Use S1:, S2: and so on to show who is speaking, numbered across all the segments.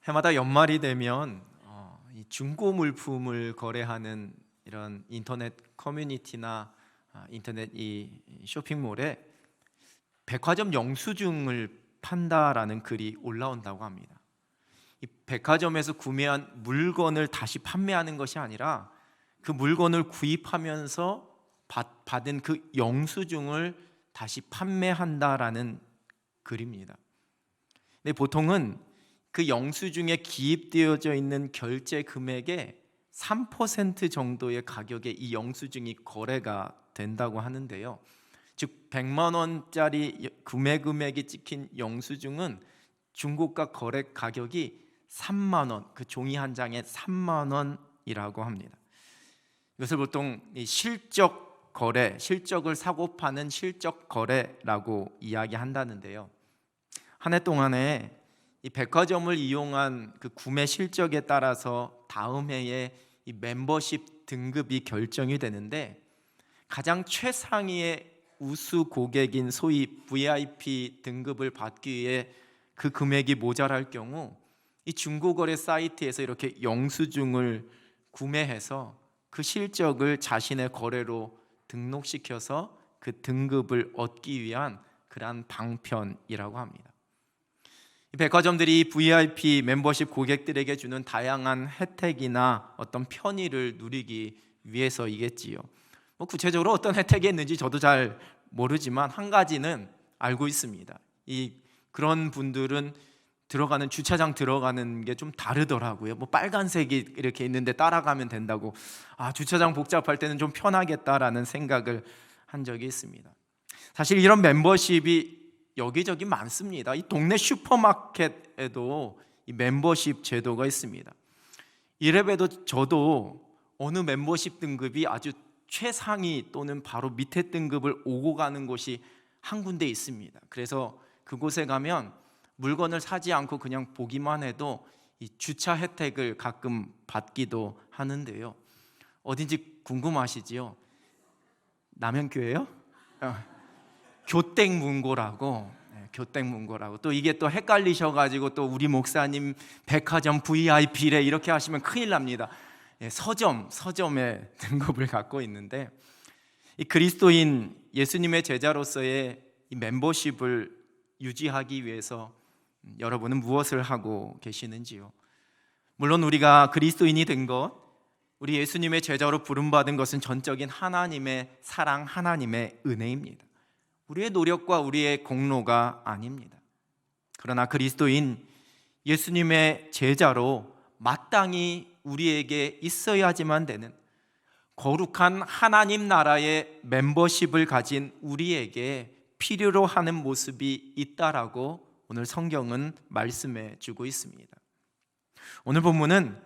S1: 해마다 연말이 되면 이 중고 물품을 거래하는 이런 인터넷 커뮤니티나 인터넷 이 쇼핑몰에 백화점 영수증을 판다라는 글이 올라온다고 합니다. 이 백화점에서 구매한 물건을 다시 판매하는 것이 아니라 그 물건을 구입하면서 받은 그 영수증을 다시 판매한다라는 글입니다. 근데 보통은 그 영수증에 기입되어져 있는 결제 금액의 3% 정도의 가격에 이 영수증이 거래가 된다고 하는데요. 즉 100만 원짜리 구매 금액이 찍힌 영수증은 중고가 거래 가격이 3만 원, 그 종이 한 장에 3만 원이라고 합니다. 이것을 보통 실적 거래, 실적을 사고 파는 실적 거래라고 이야기한다는데요. 한 해 동안에 이 백화점을 이용한 그 구매 실적에 따라서 다음 해에 이 멤버십 등급이 결정이 되는데, 가장 최상위의 우수 고객인 소위 VIP 등급을 받기 위해 그 금액이 모자랄 경우 이 중고거래 사이트에서 이렇게 영수증을 구매해서 그 실적을 자신의 거래로 등록시켜서 그 등급을 얻기 위한 그러한 방편이라고 합니다. 이 백화점들이 VIP 멤버십 고객들에게 주는 다양한 혜택이나 어떤 편의를 누리기 위해서이겠지요. 구체적으로 어떤 혜택이 있는지 저도 잘 모르지만 한 가지는 알고 있습니다. 그런 분들은 들어가는 주차장 들어가는 게 좀 다르더라고요. 빨간색이 이렇게 있는데 따라가면 된다고. 주차장 복잡할 때는 좀 편하겠다라는 생각을 한 적이 있습니다. 사실 이런 멤버십이 여기저기 많습니다. 이 동네 슈퍼마켓에도 이 멤버십 제도가 있습니다. 이래봬도 저도 어느 멤버십 등급이 아주 최상위 또는 바로 밑에 등급을 오고 가는 곳이 한 군데 있습니다. 그래서 그곳에 가면 물건을 사지 않고 그냥 보기만 해도 이 주차 혜택을 가끔 받기도 하는데요. 어딘지 궁금하시지요? 남현교회요? 교땡문고라고. 또 이게 또 헷갈리셔가지고 또 우리 목사님 백화점 VIP래 이렇게 하시면 큰일 납니다. 서점의 등급을 갖고 있는데, 이 그리스도인 예수님의 제자로서의 이 멤버십을 유지하기 위해서 여러분은 무엇을 하고 계시는지요? 물론 우리가 그리스도인이 된 것, 우리 예수님의 제자로 부름받은 것은 전적인 하나님의 사랑, 하나님의 은혜입니다. 우리의 노력과 우리의 공로가 아닙니다. 그러나 그리스도인 예수님의 제자로 마땅히 우리에게 있어야지만 되는 거룩한 하나님 나라의 멤버십을 가진 우리에게 필요로 하는 모습이 있다라고 오늘 성경은 말씀해 주고 있습니다. 오늘 본문은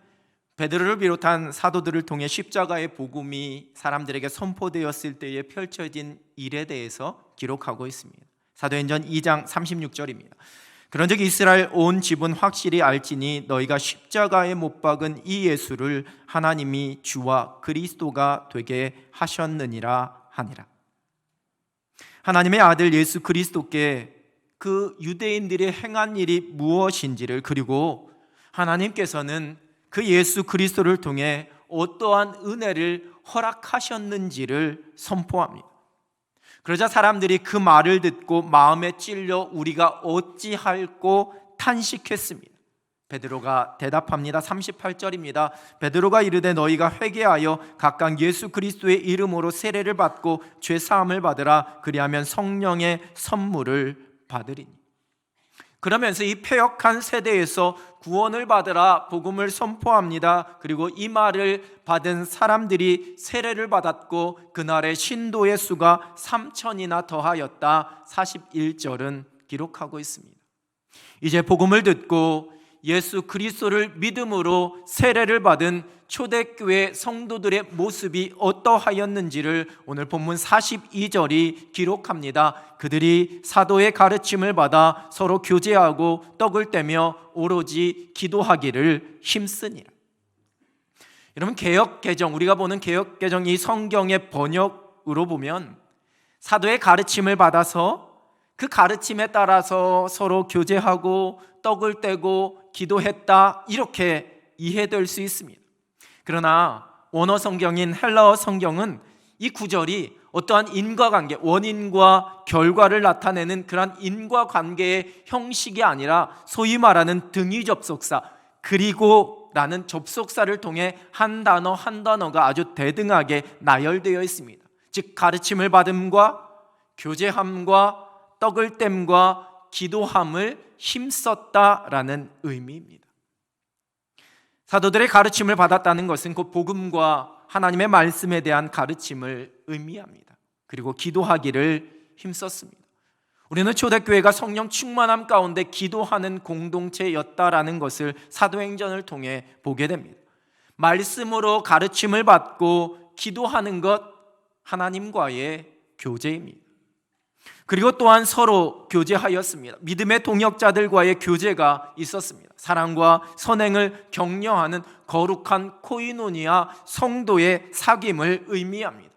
S1: 베드로를 비롯한 사도들을 통해 십자가의 복음이 사람들에게 선포되었을 때에 펼쳐진 일에 대해서 기록하고 있습니다. 사도행전 2장 36절입니다. 그런즉 이스라엘 온 집은 확실히 알지니 너희가 십자가에 못 박은 이 예수를 하나님이 주와 그리스도가 되게 하셨느니라 하니라. 하나님의 아들 예수 그리스도께 그 유대인들이 행한 일이 무엇인지를, 그리고 하나님께서는 그 예수 그리스도를 통해 어떠한 은혜를 허락하셨는지를 선포합니다. 그러자 사람들이 그 말을 듣고 마음에 찔려 우리가 어찌할꼬 탄식했습니다. 베드로가 대답합니다. 38절입니다. 베드로가 이르되 너희가 회개하여 각각 예수 그리스도의 이름으로 세례를 받고 죄 사함을 받으라. 그리하면 성령의 선물을 받으리니. 그러면서 이 패역한 세대에서 구원을 받으라 복음을 선포합니다. 그리고 이 말을 받은 사람들이 세례를 받았고 그날의 신도의 수가 3,000이나 더하였다. 41절은 기록하고 있습니다. 이제 복음을 듣고 예수 그리스도를 믿음으로 세례를 받은 초대교회 성도들의 모습이 어떠하였는지를 오늘 본문 42절이 기록합니다. 그들이 사도의 가르침을 받아 서로 교제하고 떡을 떼며 오로지 기도하기를 힘쓰니라. 여러분, 개역개정, 우리가 보는 개역개정 이 성경의 번역으로 보면 사도의 가르침을 받아서 그 가르침에 따라서 서로 교제하고 떡을 떼고 기도했다, 이렇게 이해될 수 있습니다. 그러나 원어 성경인 헬라어 성경은 이 구절이 어떠한 인과관계, 원인과 결과를 나타내는 그러한 인과관계의 형식이 아니라 소위 말하는 등위 접속사, 그리고 라는 접속사를 통해 한 단어 한 단어가 아주 대등하게 나열되어 있습니다. 즉 가르침을 받음과 교제함과 떡을 땜과 기도함을 힘썼다라는 의미입니다. 사도들의 가르침을 받았다는 것은 곧 복음과 하나님의 말씀에 대한 가르침을 의미합니다. 그리고 기도하기를 힘썼습니다. 우리는 초대교회가 성령 충만함 가운데 기도하는 공동체였다라는 것을 사도행전을 통해 보게 됩니다. 말씀으로 가르침을 받고 기도하는 것, 하나님과의 교제입니다. 그리고 또한 서로 교제하였습니다. 믿음의 동역자들과의 교제가 있었습니다. 사랑과 선행을 격려하는 거룩한 코이노니아 성도의 사귐을 의미합니다.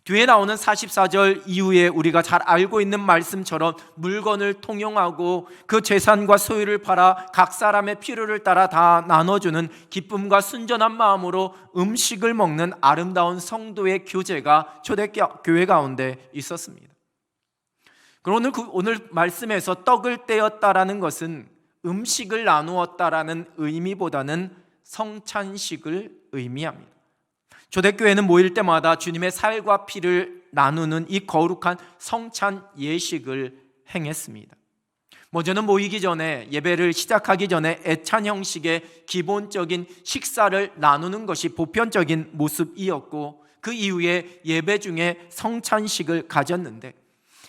S1: 뒤에 나오는 44절 이후에 우리가 잘 알고 있는 말씀처럼 물건을 통용하고 그 재산과 소유를 팔아 각 사람의 필요를 따라 다 나눠주는 기쁨과 순전한 마음으로 음식을 먹는 아름다운 성도의 교제가 초대교회 가운데 있었습니다. 그럼 오늘 말씀에서 떡을 떼었다라는 것은 음식을 나누었다라는 의미보다는 성찬식을 의미합니다. 초대교회는 모일 때마다 주님의 살과 피를 나누는 이 거룩한 성찬 예식을 행했습니다. 먼저는 모이기 전에, 예배를 시작하기 전에 애찬 형식의 기본적인 식사를 나누는 것이 보편적인 모습이었고, 그 이후에 예배 중에 성찬식을 가졌는데,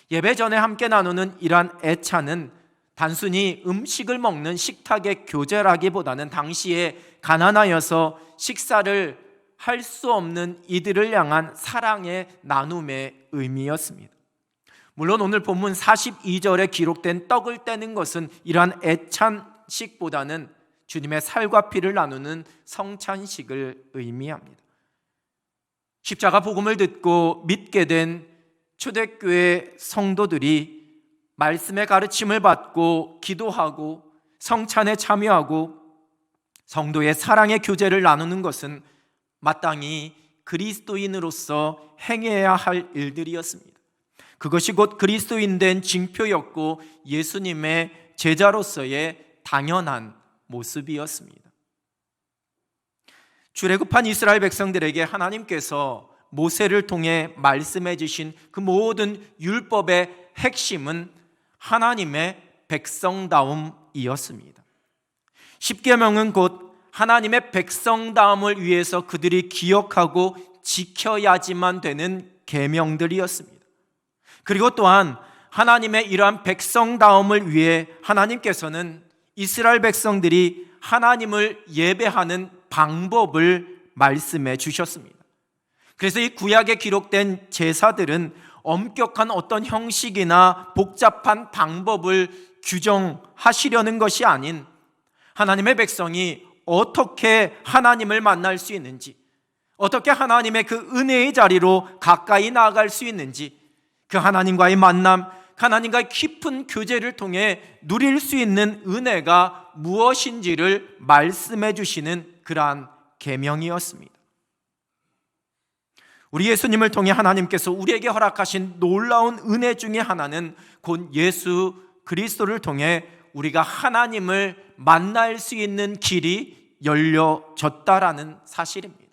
S1: 예배 전에 함께 나누는 이러한 애찬은 단순히 음식을 먹는 식탁의 교제라기보다는 당시에 가난하여서 식사를 할 수 없는 이들을 향한 사랑의 나눔의 의미였습니다. 물론 오늘 본문 42절에 기록된 떡을 떼는 것은 이러한 애찬식보다는 주님의 살과 피를 나누는 성찬식을 의미합니다. 십자가 복음을 듣고 믿게 된 초대교회 성도들이 말씀의 가르침을 받고 기도하고 성찬에 참여하고 성도의 사랑의 교제를 나누는 것은 마땅히 그리스도인으로서 행해야 할 일들이었습니다. 그것이 곧 그리스도인 된 징표였고 예수님의 제자로서의 당연한 모습이었습니다. 출애굽한 이스라엘 백성들에게 하나님께서 모세를 통해 말씀해 주신 그 모든 율법의 핵심은 하나님의 백성다움이었습니다. 십계명은 곧 하나님의 백성다움을 위해서 그들이 기억하고 지켜야지만 되는 계명들이었습니다. 그리고 또한 하나님의 이러한 백성다움을 위해 하나님께서는 이스라엘 백성들이 하나님을 예배하는 방법을 말씀해 주셨습니다. 그래서 이 구약에 기록된 제사들은 엄격한 어떤 형식이나 복잡한 방법을 규정하시려는 것이 아닌 하나님의 백성이 어떻게 하나님을 만날 수 있는지, 어떻게 하나님의 그 은혜의 자리로 가까이 나아갈 수 있는지, 그 하나님과의 만남, 하나님과의 깊은 교제를 통해 누릴 수 있는 은혜가 무엇인지를 말씀해 주시는 그러한 계명이었습니다. 우리 예수님을 통해 하나님께서 우리에게 허락하신 놀라운 은혜 중에 하나는 곧 예수 그리스도를 통해 우리가 하나님을 만날 수 있는 길이 열려졌다라는 사실입니다.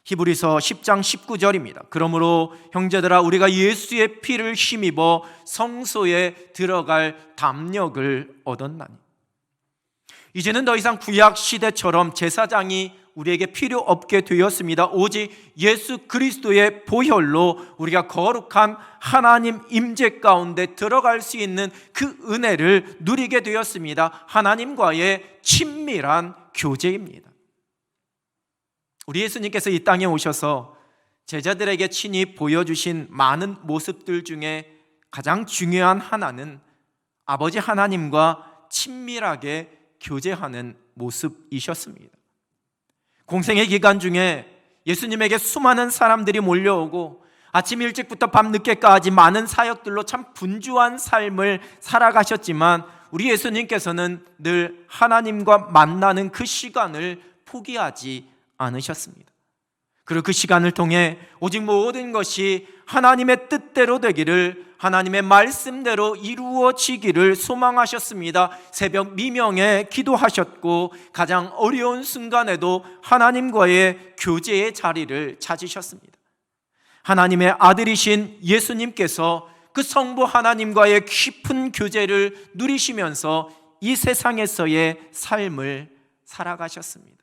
S1: 히브리서 10장 19절입니다. 그러므로 형제들아 우리가 예수의 피를 힘입어 성소에 들어갈 담력을 얻었나니. 이제는 더 이상 구약 시대처럼 제사장이 우리에게 필요 없게 되었습니다. 오직 예수 그리스도의 보혈로 우리가 거룩한 하나님 임재 가운데 들어갈 수 있는 그 은혜를 누리게 되었습니다. 하나님과의 친밀한 교제입니다. 우리 예수님께서 이 땅에 오셔서 제자들에게 친히 보여주신 많은 모습들 중에 가장 중요한 하나는 아버지 하나님과 친밀하게 교제하는 모습이셨습니다. 공생의 기간 중에 예수님에게 수많은 사람들이 몰려오고 아침 일찍부터 밤 늦게까지 많은 사역들로 참 분주한 삶을 살아가셨지만 우리 예수님께서는 늘 하나님과 만나는 그 시간을 포기하지 않으셨습니다. 그리고 그 시간을 통해 오직 모든 것이 하나님의 뜻대로 되기를, 하나님의 말씀대로 이루어지기를 소망하셨습니다. 새벽 미명에 기도하셨고 가장 어려운 순간에도 하나님과의 교제의 자리를 찾으셨습니다. 하나님의 아들이신 예수님께서 그 성부 하나님과의 깊은 교제를 누리시면서 이 세상에서의 삶을 살아가셨습니다.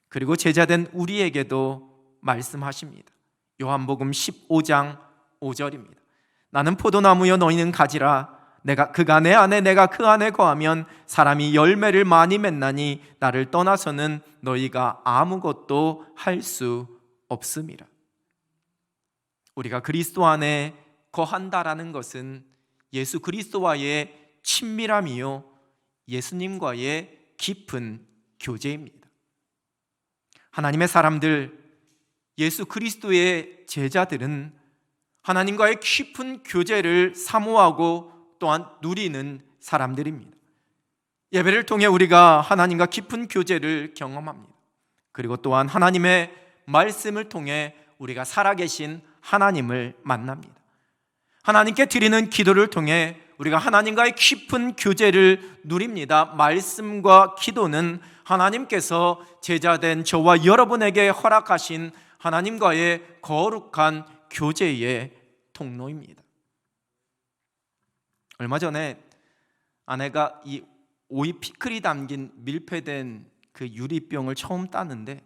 S1: 그리고 제자된 우리에게도 말씀하십니다. 요한복음 15장 5절입니다. 나는 포도나무여 너희는 가지라. 내가 그가 내 안에 내가 그 안에 거하면 사람이 열매를 많이 맺나니 나를 떠나서는 너희가 아무것도 할 수 없음이라. 우리가 그리스도 안에 거한다라는 것은 예수 그리스도와의 친밀함이요 예수님과의 깊은 교제입니다. 하나님의 사람들, 예수 그리스도의 제자들은 하나님과의 깊은 교제를 사모하고 또한 누리는 사람들입니다. 예배를 통해 우리가 하나님과 깊은 교제를 경험합니다. 그리고 또한 하나님의 말씀을 통해 우리가 살아계신 하나님을 만납니다. 하나님께 드리는 기도를 통해 우리가 하나님과의 깊은 교제를 누립니다. 말씀과 기도는 하나님께서 제자된 저와 여러분에게 허락하신 하나님과의 거룩한 교제의 통로입니다. 얼마 전에 아내가 이 오이 피클이 담긴 밀폐된 그 유리병을 처음 땄는데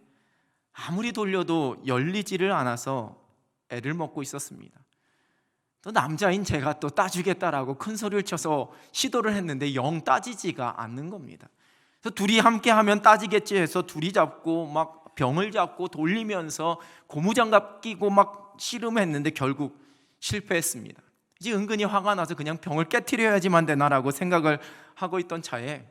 S1: 아무리 돌려도 열리지를 않아서 애를 먹고 있었습니다. 또 남자인 제가 또 따주겠다라고 큰 소리를 쳐서 시도를 했는데 영 따지지가 않는 겁니다. 그래서 둘이 함께 하면 따지겠지 해서 둘이 잡고 막 병을 잡고 돌리면서 고무장갑 끼고 막 씨름했는데 결국 실패했습니다. 이제 은근히 화가 나서 그냥 병을 깨트려야지만 되나라고 생각을 하고 있던 차에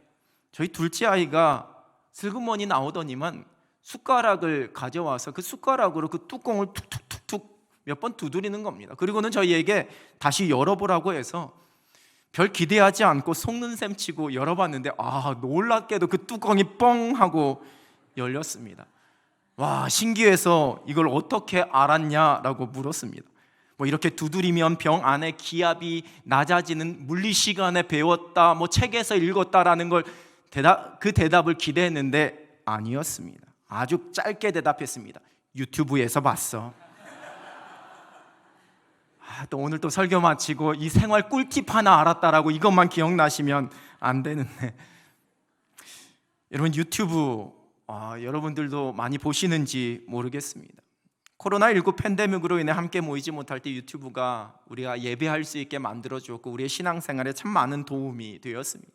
S1: 저희 둘째 아이가 슬그머니 나오더니만 숟가락을 가져와서 그 숟가락으로 그 뚜껑을 툭툭툭툭 몇 번 두드리는 겁니다. 그리고는 저희에게 다시 열어보라고 해서 별 기대하지 않고 속는 셈 치고 열어봤는데 놀랍게도 그 뚜껑이 뻥 하고 열렸습니다. 와, 신기해서 이걸 어떻게 알았냐라고 물었습니다. 이렇게 두드리면 병 안에 기압이 낮아지는 물리 시간에 배웠다, 책에서 읽었다라는 걸 그 대답을 기대했는데 아니었습니다. 아주 짧게 대답했습니다. 유튜브에서 봤어. 또 오늘 또 설교 마치고 이 생활 꿀팁 하나 알았다라고 이것만 기억나시면 안 되는데. 여러분 유튜브 여러분들도 많이 보시는지 모르겠습니다. 코로나19 팬데믹으로 인해 함께 모이지 못할 때 유튜브가 우리가 예배할 수 있게 만들어주었고 우리의 신앙생활에 참 많은 도움이 되었습니다.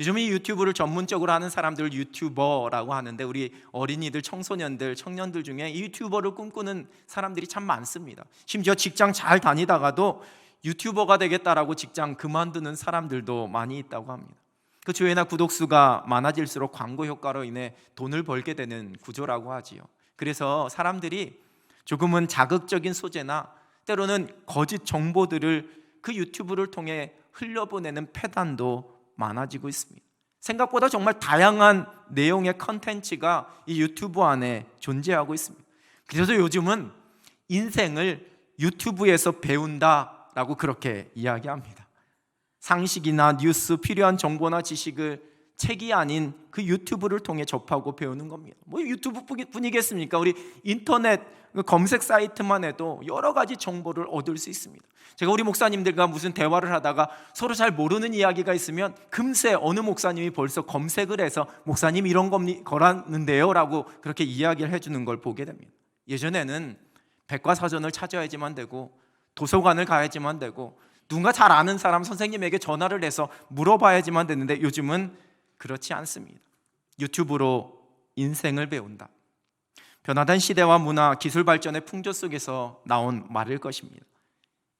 S1: 요즘 이 유튜브를 전문적으로 하는 사람들 유튜버라고 하는데 우리 어린이들, 청소년들, 청년들 중에 이 유튜버를 꿈꾸는 사람들이 참 많습니다. 심지어 직장 잘 다니다가도 유튜버가 되겠다라고 직장 그만두는 사람들도 많이 있다고 합니다. 그 조회나 구독수가 많아질수록 광고 효과로 인해 돈을 벌게 되는 구조라고 하지요. 그래서 사람들이 조금은 자극적인 소재나 때로는 거짓 정보들을 그 유튜브를 통해 흘려보내는 폐단도 많아지고 있습니다. 생각보다 정말 다양한 내용의 컨텐츠가 이 유튜브 안에 존재하고 있습니다. 그래서 요즘은 인생을 유튜브에서 배운다라고 그렇게 이야기합니다. 상식이나 뉴스, 필요한 정보나 지식을 책이 아닌 그 유튜브를 통해 접하고 배우는 겁니다. 유튜브뿐이겠습니까? 우리 인터넷 검색 사이트만 해도 여러 가지 정보를 얻을 수 있습니다. 제가 우리 목사님들과 무슨 대화를 하다가 서로 잘 모르는 이야기가 있으면 금세 어느 목사님이 벌써 검색을 해서 목사님 이런 거라는데요 라고 그렇게 이야기를 해주는 걸 보게 됩니다. 예전에는 백과사전을 찾아야지만 되고 도서관을 가야지만 되고 누군가 잘 아는 사람 선생님에게 전화를 해서 물어봐야지만 됐는데 요즘은 그렇지 않습니다. 유튜브로 인생을 배운다. 변화된 시대와 문화, 기술 발전의 풍조 속에서 나온 말일 것입니다.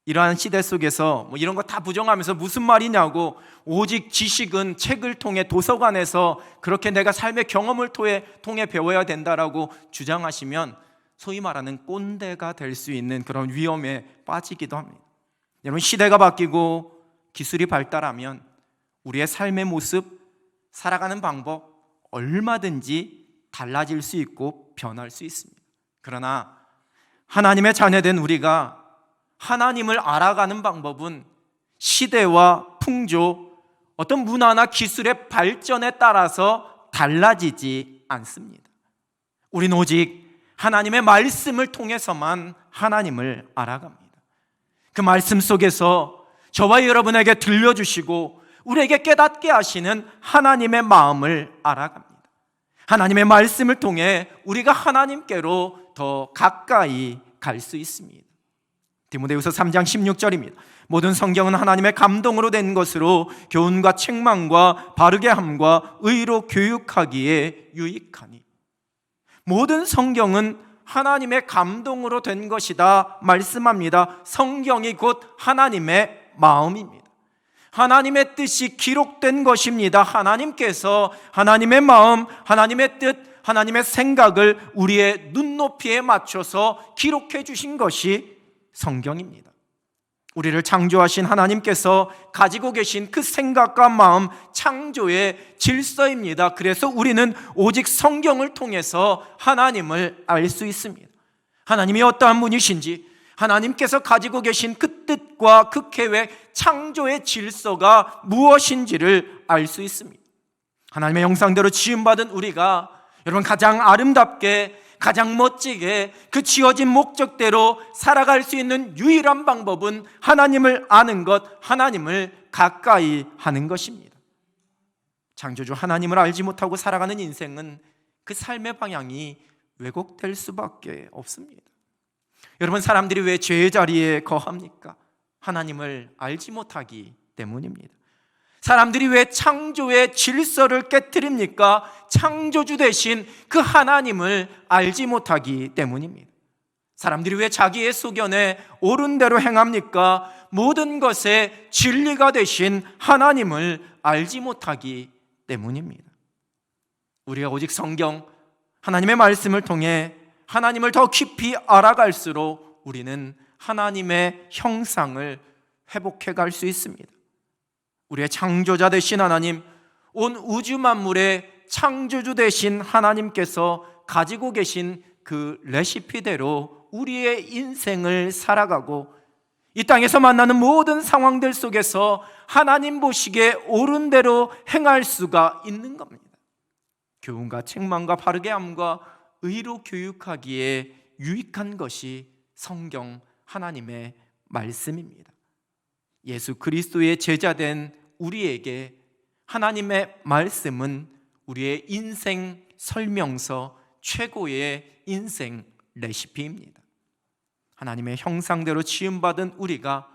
S1: 이러한 시대 속에서 이런 거 다 부정하면서 무슨 말이냐고 오직 지식은 책을 통해 도서관에서 그렇게 내가 삶의 경험을 통해 배워야 된다라고 주장하시면 소위 말하는 꼰대가 될 수 있는 그런 위험에 빠지기도 합니다. 여러분 시대가 바뀌고 기술이 발달하면 우리의 삶의 모습, 살아가는 방법 얼마든지 달라질 수 있고 변할 수 있습니다. 그러나 하나님의 자녀된 우리가 하나님을 알아가는 방법은 시대와 풍조, 어떤 문화나 기술의 발전에 따라서 달라지지 않습니다. 우리는 오직 하나님의 말씀을 통해서만 하나님을 알아갑니다. 그 말씀 속에서 저와 여러분에게 들려주시고 우리에게 깨닫게 하시는 하나님의 마음을 알아갑니다. 하나님의 말씀을 통해 우리가 하나님께로 더 가까이 갈 수 있습니다. 디모데후서 3장 16절입니다. 모든 성경은 하나님의 감동으로 된 것으로 교훈과 책망과 바르게 함과 의로 교육하기에 유익하니. 모든 성경은 하나님의 감동으로 된 것이다 말씀합니다. 성경이 곧 하나님의 마음입니다. 하나님의 뜻이 기록된 것입니다. 하나님께서 하나님의 마음, 하나님의 뜻, 하나님의 생각을 우리의 눈높이에 맞춰서 기록해 주신 것이 성경입니다. 우리를 창조하신 하나님께서 가지고 계신 그 생각과 마음, 창조의 질서입니다. 그래서 우리는 오직 성경을 통해서 하나님을 알 수 있습니다. 하나님이 어떠한 분이신지, 하나님께서 가지고 계신 그 뜻과 그 계획, 창조의 질서가 무엇인지를 알 수 있습니다. 하나님의 형상대로 지음받은 우리가 여러분 가장 아름답게, 가장 멋지게 그 지어진 목적대로 살아갈 수 있는 유일한 방법은 하나님을 아는 것, 하나님을 가까이 하는 것입니다. 창조주 하나님을 알지 못하고 살아가는 인생은 그 삶의 방향이 왜곡될 수밖에 없습니다. 여러분, 사람들이 왜 죄의 자리에 거합니까? 하나님을 알지 못하기 때문입니다. 사람들이 왜 창조의 질서를 깨트립니까? 창조주 대신 그 하나님을 알지 못하기 때문입니다. 사람들이 왜 자기의 소견에 옳은 대로 행합니까? 모든 것의 진리가 되신 하나님을 알지 못하기 때문입니다. 우리가 오직 성경, 하나님의 말씀을 통해 하나님을 더 깊이 알아갈수록 우리는 하나님의 형상을 회복해 갈 수 있습니다. 우리의 창조자 되신 하나님, 온 우주 만물의 창조주 되신 하나님께서 가지고 계신 그 레시피대로 우리의 인생을 살아가고 이 땅에서 만나는 모든 상황들 속에서 하나님 보시기에 옳은 대로 행할 수가 있는 겁니다. 교훈과 책망과 바르게 함과 의로 교육하기에 유익한 것이 성경 하나님의 말씀입니다. 예수 그리스도의 제자된 우리에게 하나님의 말씀은 우리의 인생 설명서, 최고의 인생 레시피입니다. 하나님의 형상대로 지음받은 우리가,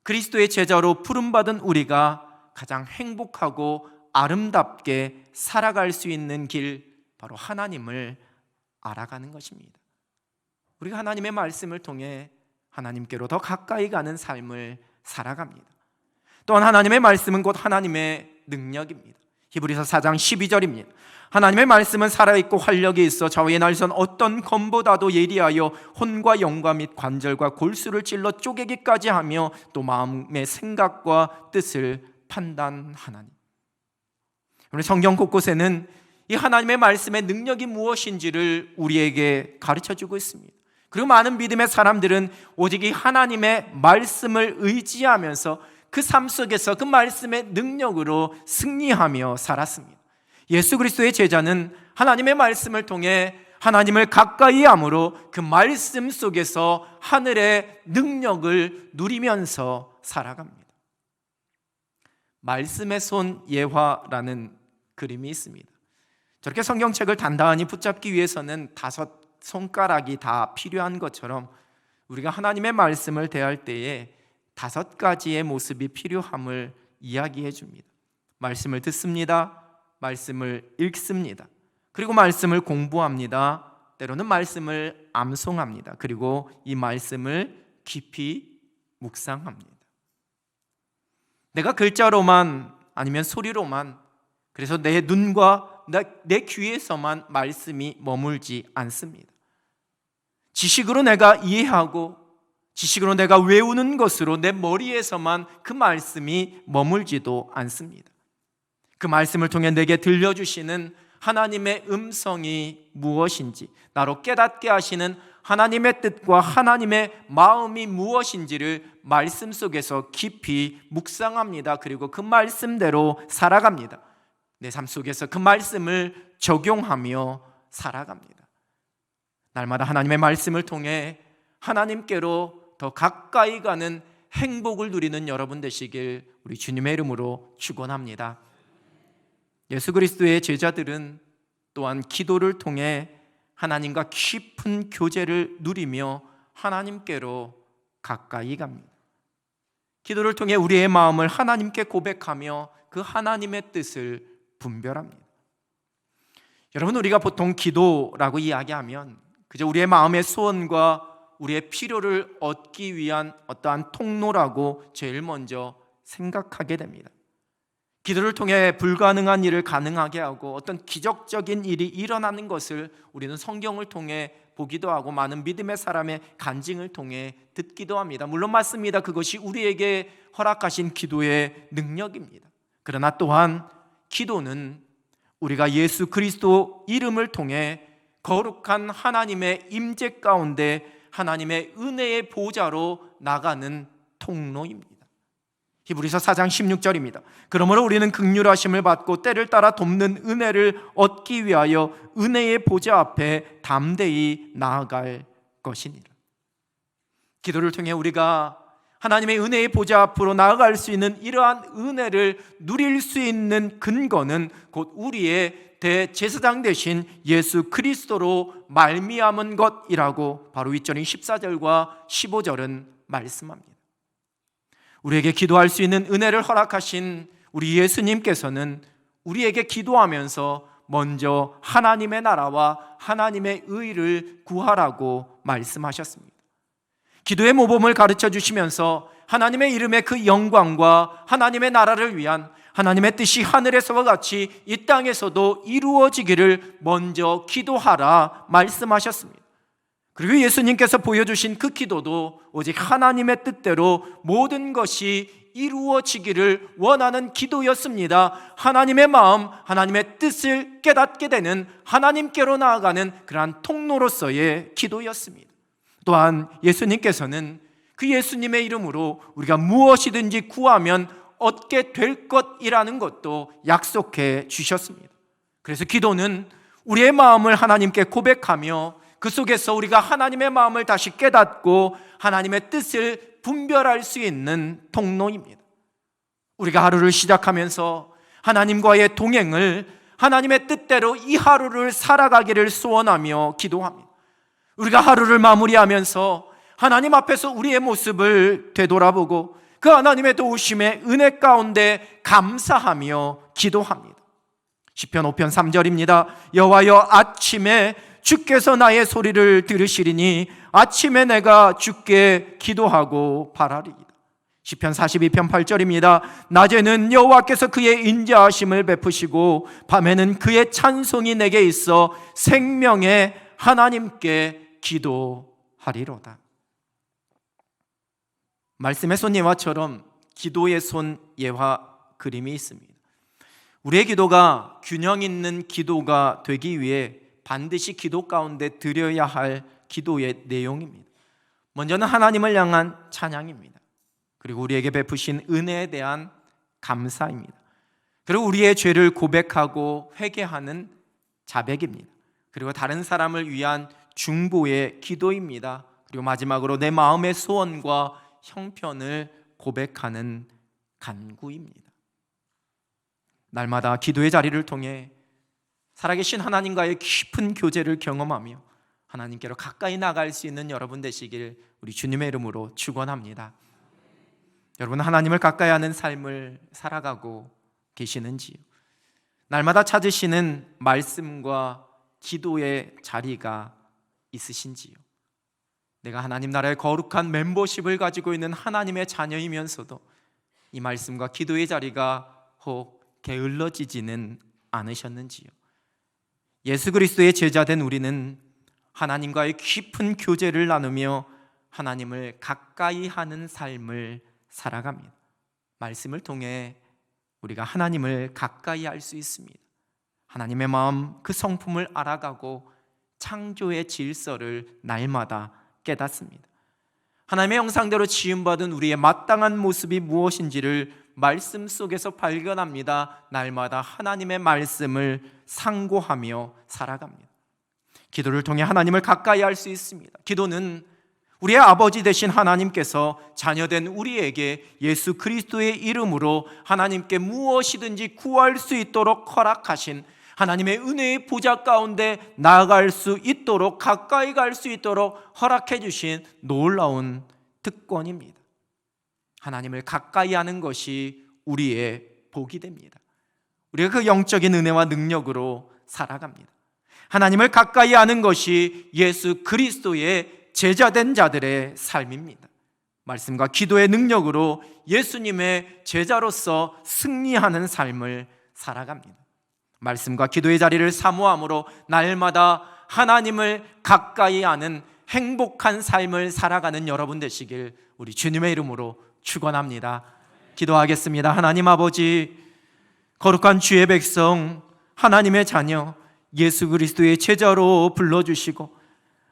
S1: 그리스도의 제자로 부름받은 우리가 가장 행복하고 아름답게 살아갈 수 있는 길, 바로 하나님을 알아가는 것입니다. 우리가 하나님의 말씀을 통해 하나님께로 더 가까이 가는 삶을 살아갑니다. 또한 하나님의 말씀은 곧 하나님의 능력입니다. 히브리서 4장 12절입니다. 하나님의 말씀은 살아있고 활력이 있어 좌우의 날선 어떤 검보다도 예리하여 혼과 영과 및 관절과 골수를 찔러 쪼개기까지 하며 또 마음의 생각과 뜻을 판단하나니. 우리 성경 곳곳에는 이 하나님의 말씀의 능력이 무엇인지를 우리에게 가르쳐주고 있습니다. 그리고 많은 믿음의 사람들은 오직 이 하나님의 말씀을 의지하면서 그 삶 속에서 그 말씀의 능력으로 승리하며 살았습니다. 예수 그리스도의 제자는 하나님의 말씀을 통해 하나님을 가까이 함으로 그 말씀 속에서 하늘의 능력을 누리면서 살아갑니다. 말씀의 손 예화라는 그림이 있습니다. 저렇게 성경책을 단단히 붙잡기 위해서는 5 손가락이 다 필요한 것처럼 우리가 하나님의 말씀을 대할 때에 5 가지의 모습이 필요함을 이야기해 줍니다. 말씀을 듣습니다. 말씀을 읽습니다. 그리고 말씀을 공부합니다. 때로는 말씀을 암송합니다. 그리고 이 말씀을 깊이 묵상합니다. 내가 글자로만 아니면 소리로만, 그래서 내 눈과 내 귀에서만 말씀이 머물지 않습니다. 지식으로 내가 이해하고 지식으로 내가 외우는 것으로 내 머리에서만 그 말씀이 머물지도 않습니다. 그 말씀을 통해 내게 들려주시는 하나님의 음성이 무엇인지, 나로 깨닫게 하시는 하나님의 뜻과 하나님의 마음이 무엇인지를 말씀 속에서 깊이 묵상합니다. 그리고 그 말씀대로 살아갑니다. 내 삶 속에서 그 말씀을 적용하며 살아갑니다. 날마다 하나님의 말씀을 통해 하나님께로 더 가까이 가는 행복을 누리는 여러분 되시길 우리 주님의 이름으로 축원합니다. 예수 그리스도의 제자들은 또한 기도를 통해 하나님과 깊은 교제를 누리며 하나님께로 가까이 갑니다. 기도를 통해 우리의 마음을 하나님께 고백하며 그 하나님의 뜻을 분별합니다. 여러분, 우리가 보통 기도라고 이야기하면 그저 우리의 마음의 소원과 우리의 필요를 얻기 위한 어떠한 통로라고 제일 먼저 생각하게 됩니다. 기도를 통해 불가능한 일을 가능하게 하고 어떤 기적적인 일이 일어나는 것을 우리는 성경을 통해 보기도 하고 많은 믿음의 사람의 간증을 통해 듣기도 합니다. 물론 맞습니다. 그것이 우리에게 허락하신 기도의 능력입니다. 그러나 또한 기도는 우리가 예수 그리스도 이름을 통해 거룩한 하나님의 임재 가운데 하나님의 은혜의 보좌로 나가는 통로입니다. 히브리서 4장 16절입니다. 그러므로 우리는 긍휼하심을 받고 때를 따라 돕는 은혜를 얻기 위하여 은혜의 보좌 앞에 담대히 나아갈 것이니라. 기도를 통해 우리가 하나님의 은혜의 보좌 앞으로 나아갈 수 있는 이러한 은혜를 누릴 수 있는 근거는 곧 우리의 대제사장 되신 예수 그리스도로 말미암은 것이라고 바로 윗절인 14절과 15절은 말씀합니다. 우리에게 기도할 수 있는 은혜를 허락하신 우리 예수님께서는 우리에게 기도하면서 먼저 하나님의 나라와 하나님의 의를 구하라고 말씀하셨습니다. 기도의 모범을 가르쳐 주시면서 하나님의 이름의 그 영광과 하나님의 나라를 위한 하나님의 뜻이 하늘에서와 같이 이 땅에서도 이루어지기를 먼저 기도하라 말씀하셨습니다. 그리고 예수님께서 보여주신 그 기도도 오직 하나님의 뜻대로 모든 것이 이루어지기를 원하는 기도였습니다. 하나님의 마음, 하나님의 뜻을 깨닫게 되는 하나님께로 나아가는 그러한 통로로서의 기도였습니다. 또한 예수님께서는 그 예수님의 이름으로 우리가 무엇이든지 구하면 얻게 될 것이라는 것도 약속해 주셨습니다. 그래서 기도는 우리의 마음을 하나님께 고백하며 그 속에서 우리가 하나님의 마음을 다시 깨닫고 하나님의 뜻을 분별할 수 있는 통로입니다. 우리가 하루를 시작하면서 하나님과의 동행을 하나님의 뜻대로 이 하루를 살아가기를 소원하며 기도합니다. 우리가 하루를 마무리하면서 하나님 앞에서 우리의 모습을 되돌아보고 그 하나님의 도우심에 은혜 가운데 감사하며 기도합니다. 시편 5편 3절입니다. 여호와여, 아침에 주께서 나의 소리를 들으시리니 아침에 내가 주께 기도하고 바라리이다. 시편 42편 8절입니다. 낮에는 여호와께서 그의 인자하심을 베푸시고 밤에는 그의 찬송이 내게 있어 생명의 하나님께 기도하리로다. 말씀의 손 예화처럼 기도의 손 예화 그림이 있습니다. 우리의 기도가 균형 있는 기도가 되기 위해 반드시 기도 가운데 드려야 할 기도의 내용입니다. 먼저는 하나님을 향한 찬양입니다. 그리고 우리에게 베푸신 은혜에 대한 감사입니다. 그리고 우리의 죄를 고백하고 회개하는 자백입니다. 그리고 다른 사람을 위한 중보의 기도입니다. 그리고 마지막으로 내 마음의 소원과 형편을 고백하는 간구입니다. 날마다 기도의 자리를 통해 살아계신 하나님과의 깊은 교제를 경험하며 하나님께로 가까이 나갈 수 있는 여러분 되시길 우리 주님의 이름으로 축원합니다. 여러분, 하나님을 가까이 하는 삶을 살아가고 계시는지요? 날마다 찾으시는 말씀과 기도의 자리가 있으신지요? 내가 하나님 나라의 거룩한 멤버십을 가지고 있는 하나님의 자녀이면서도 이 말씀과 기도의 자리가 혹 게을러지지는 않으셨는지요? 예수 그리스도의 제자된 우리는 하나님과의 깊은 교제를 나누며 하나님을 가까이 하는 삶을 살아갑니다. 말씀을 통해 우리가 하나님을 가까이 할 수 있습니다. 하나님의 마음, 그 성품을 알아가고 창조의 질서를 날마다 깨닫습니다. 하나님의 형상대로 지음받은 우리의 마땅한 모습이 무엇인지를 말씀 속에서 발견합니다. 날마다 하나님의 말씀을 상고하며 살아갑니다. 기도를 통해 하나님을 가까이 할 수 있습니다. 기도는 우리의 아버지 되신 하나님께서 자녀된 우리에게 예수 그리스도의 이름으로 하나님께 무엇이든지 구할 수 있도록 허락하신 하나님의 은혜의 보좌 가운데 나아갈 수 있도록, 가까이 갈 수 있도록 허락해 주신 놀라운 특권입니다. 하나님을 가까이 하는 것이 우리의 복이 됩니다. 우리가 그 영적인 은혜와 능력으로 살아갑니다. 하나님을 가까이 하는 것이 예수 그리스도의 제자된 자들의 삶입니다. 말씀과 기도의 능력으로 예수님의 제자로서 승리하는 삶을 살아갑니다. 말씀과 기도의 자리를 사모함으로 날마다 하나님을 가까이 하는 행복한 삶을 살아가는 여러분 되시길 우리 주님의 이름으로 축원합니다. 기도하겠습니다. 하나님 아버지, 거룩한 주의 백성, 하나님의 자녀, 예수 그리스도의 제자로 불러주시고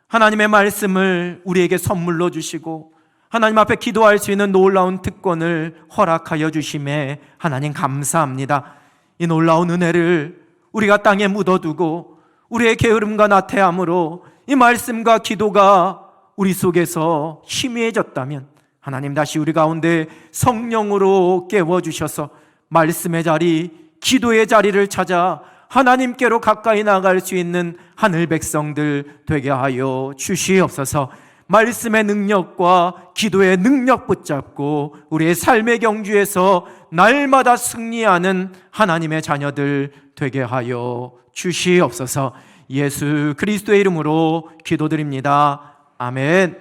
S1: 하나님의 말씀을 우리에게 선물로 주시고 하나님 앞에 기도할 수 있는 놀라운 특권을 허락하여 주심에 하나님 감사합니다. 이 놀라운 은혜를 우리가 땅에 묻어두고 우리의 게으름과 나태함으로 이 말씀과 기도가 우리 속에서 희미해졌다면 하나님 다시 우리 가운데 성령으로 깨워주셔서 말씀의 자리, 기도의 자리를 찾아 하나님께로 가까이 나갈 수 있는 하늘 백성들 되게 하여 주시옵소서. 말씀의 능력과 기도의 능력 붙잡고 우리의 삶의 경주에서 날마다 승리하는 하나님의 자녀들 되게 하여 주시옵소서. 예수 그리스도의 이름으로 기도드립니다. 아멘.